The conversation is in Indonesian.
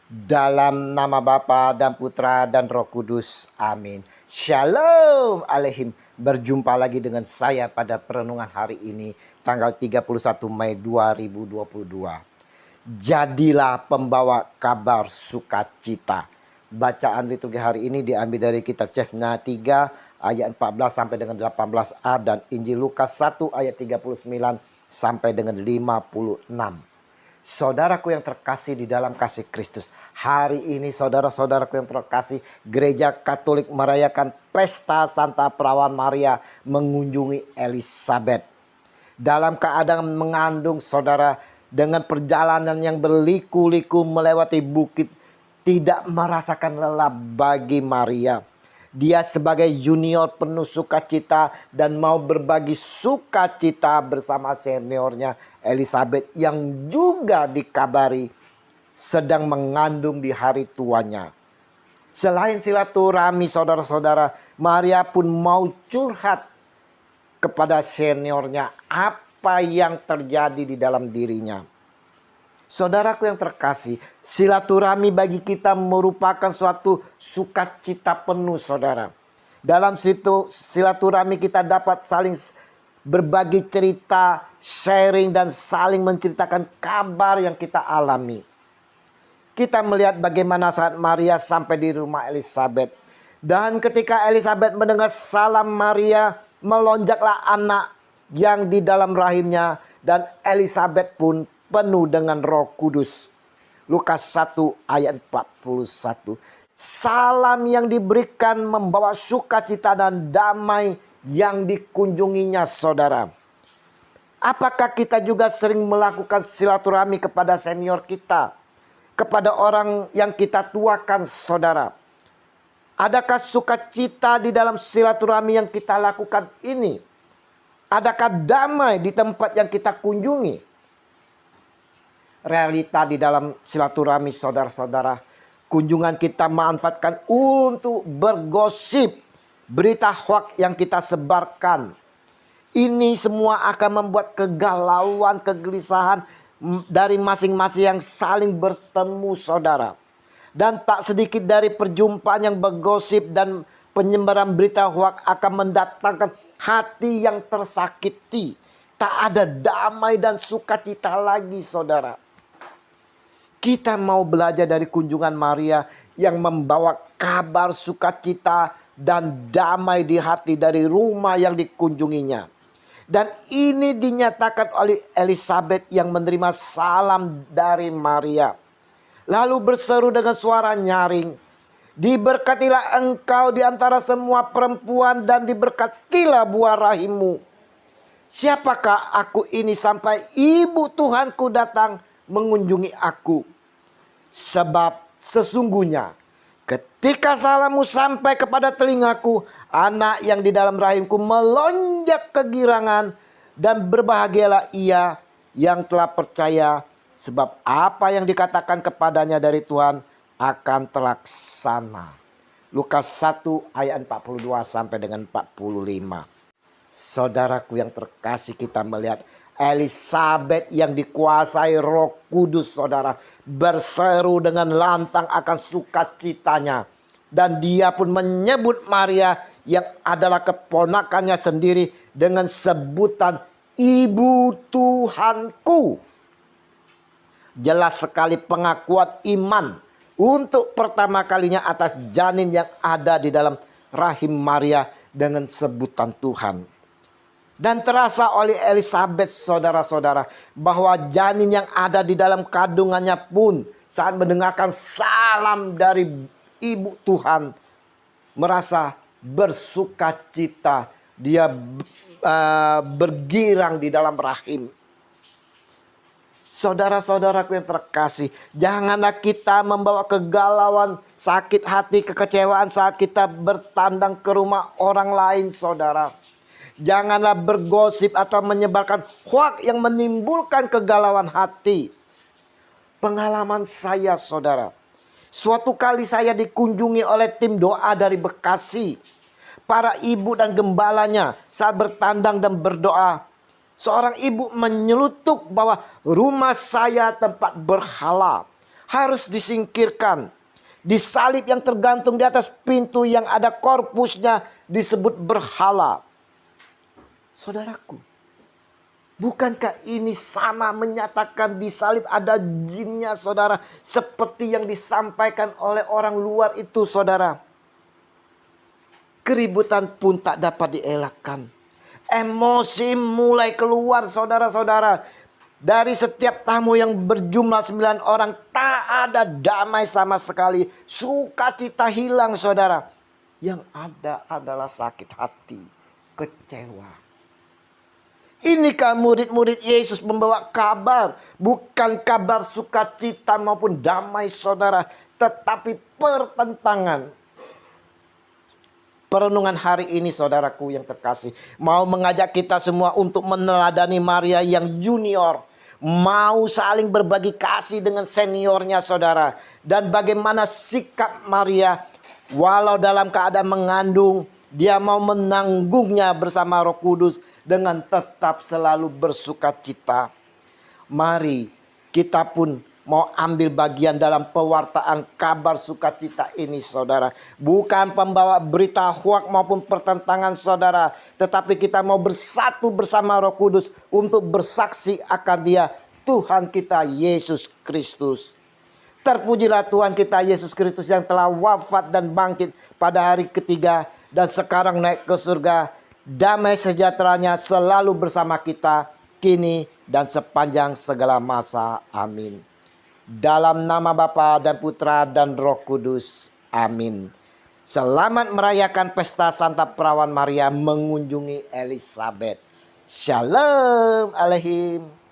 Dalam nama Bapa dan Putra dan Roh Kudus. Amin. Shalom Aleihim. Berjumpa lagi dengan saya pada perenungan hari ini, tanggal 31 Mei 2022. Jadilah pembawa kabar sukacita. Bacaan liturgi hari ini diambil dari kitab Cefna 3 ayat 14 sampai dengan 18a dan Injil Lukas 1 ayat 39 sampai dengan 56. Saudaraku yang terkasih di dalam kasih Kristus, hari ini saudara-saudaraku yang terkasih, Gereja Katolik merayakan pesta Santa Perawan Maria mengunjungi Elizabeth. Dalam keadaan mengandung, saudara, dengan perjalanan yang berliku-liku melewati bukit, tidak merasakan lelah bagi Maria. Dia sebagai junior penuh sukacita dan mau berbagi sukacita bersama seniornya Elizabeth yang juga dikabari sedang mengandung di hari tuanya. Selain silaturahmi saudara-saudara, Maria pun mau curhat kepada seniornya apa yang terjadi di dalam dirinya. Saudaraku yang terkasih, silaturahmi bagi kita merupakan suatu sukacita penuh, saudara. Dalam situ silaturahmi kita dapat saling berbagi cerita, sharing dan saling menceritakan kabar yang kita alami. Kita melihat bagaimana saat Maria sampai di rumah Elizabeth. Dan ketika Elizabeth mendengar salam Maria, melonjaklah anak yang di dalam rahimnya dan Elizabeth pun penuh dengan Roh Kudus. Lukas 1 ayat 41. Salam yang diberikan membawa sukacita dan damai yang dikunjunginya, saudara. Apakah kita juga sering melakukan silaturahmi kepada senior kita, kepada orang yang kita tuakan, saudara? Adakah sukacita di dalam silaturahmi yang kita lakukan ini? Adakah damai di tempat yang kita kunjungi? Realita di dalam silaturahmi, saudara-saudara, kunjungan kita manfaatkan untuk bergosip, berita hoaks yang kita sebarkan. Ini semua akan membuat kegalauan, kegelisahan dari masing-masing yang saling bertemu, saudara. Dan tak sedikit dari perjumpaan yang bergosip dan penyebaran berita hoaks akan mendatangkan hati yang tersakiti. Tak ada damai dan sukacita lagi, saudara. Kita mau belajar dari kunjungan Maria yang membawa kabar sukacita dan damai di hati dari rumah yang dikunjunginya. Dan ini dinyatakan oleh Elizabeth yang menerima salam dari Maria. Lalu berseru dengan suara nyaring, "Diberkatilah engkau di antara semua perempuan dan diberkatilah buah rahimmu. Siapakah aku ini sampai ibu Tuhanku datang mengunjungi aku? Sebab sesungguhnya ketika salammu sampai kepada telingaku, anak yang di dalam rahimku melonjak kegirangan, dan berbahagialah ia yang telah percaya, sebab apa yang dikatakan kepadanya dari Tuhan akan terlaksana." Lukas 1 ayat 42 sampai dengan 45. Saudaraku yang terkasih, kita melihat Elizabeth yang dikuasai Roh Kudus, saudara, berseru dengan lantang akan sukacitanya. Dan dia pun menyebut Maria yang adalah keponakannya sendiri dengan sebutan Ibu Tuhanku. Jelas sekali pengakuan iman untuk pertama kalinya atas janin yang ada di dalam rahim Maria dengan sebutan Tuhan. Dan terasa oleh Elizabeth, saudara-saudara, bahwa janin yang ada di dalam kandungannya pun saat mendengarkan salam dari Ibu Tuhan merasa bersukacita. Dia bergirang di dalam rahim. Saudara-saudaraku yang terkasih, janganlah kita membawa kegalauan, sakit hati, kekecewaan saat kita bertandang ke rumah orang lain, saudara. Janganlah bergosip atau menyebarkan hoaks yang menimbulkan kegalauan hati. Pengalaman saya, saudara, suatu kali saya dikunjungi oleh tim doa dari Bekasi. Para ibu dan gembalanya saat bertandang dan berdoa, seorang ibu menyelutuk bahwa rumah saya tempat berhala. harus disingkirkan. Di salib yang tergantung di atas pintu yang ada korpusnya disebut berhala. Saudaraku, bukankah ini sama menyatakan di salib ada jinnya, saudara? Seperti yang disampaikan oleh orang luar itu, saudara. Keributan pun tak dapat dielakkan. Emosi mulai keluar, saudara-saudara. Dari setiap tamu yang berjumlah 9 orang, tak ada damai sama sekali. Sukacita hilang, saudara. Yang ada adalah sakit hati, kecewa. Inikah murid-murid Yesus membawa kabar, bukan kabar sukacita maupun damai, saudara, tetapi pertentangan. Perenungan hari ini, saudaraku yang terkasih, mau mengajak kita semua untuk meneladani Maria yang junior. Mau saling berbagi kasih dengan seniornya, saudara. Dan bagaimana sikap Maria, walau dalam keadaan mengandung, dia mau menanggungnya bersama Roh Kudus dengan tetap selalu bersukacita. Mari kita pun mau ambil bagian dalam pewartaan kabar sukacita ini, saudara. Bukan pembawa berita hoak maupun pertentangan, saudara. Tetapi kita mau bersatu bersama Roh Kudus untuk bersaksi akan Dia, Tuhan kita Yesus Kristus. Terpujilah Tuhan kita Yesus Kristus yang telah wafat dan bangkit pada hari ketiga dan sekarang naik ke surga. Damai sejahteranya selalu bersama kita kini dan sepanjang segala masa. Amin. Dalam nama Bapa dan Putra dan Roh Kudus. Amin. Selamat merayakan pesta Santa Perawan Maria mengunjungi Elizabeth. Shalom Aleihim.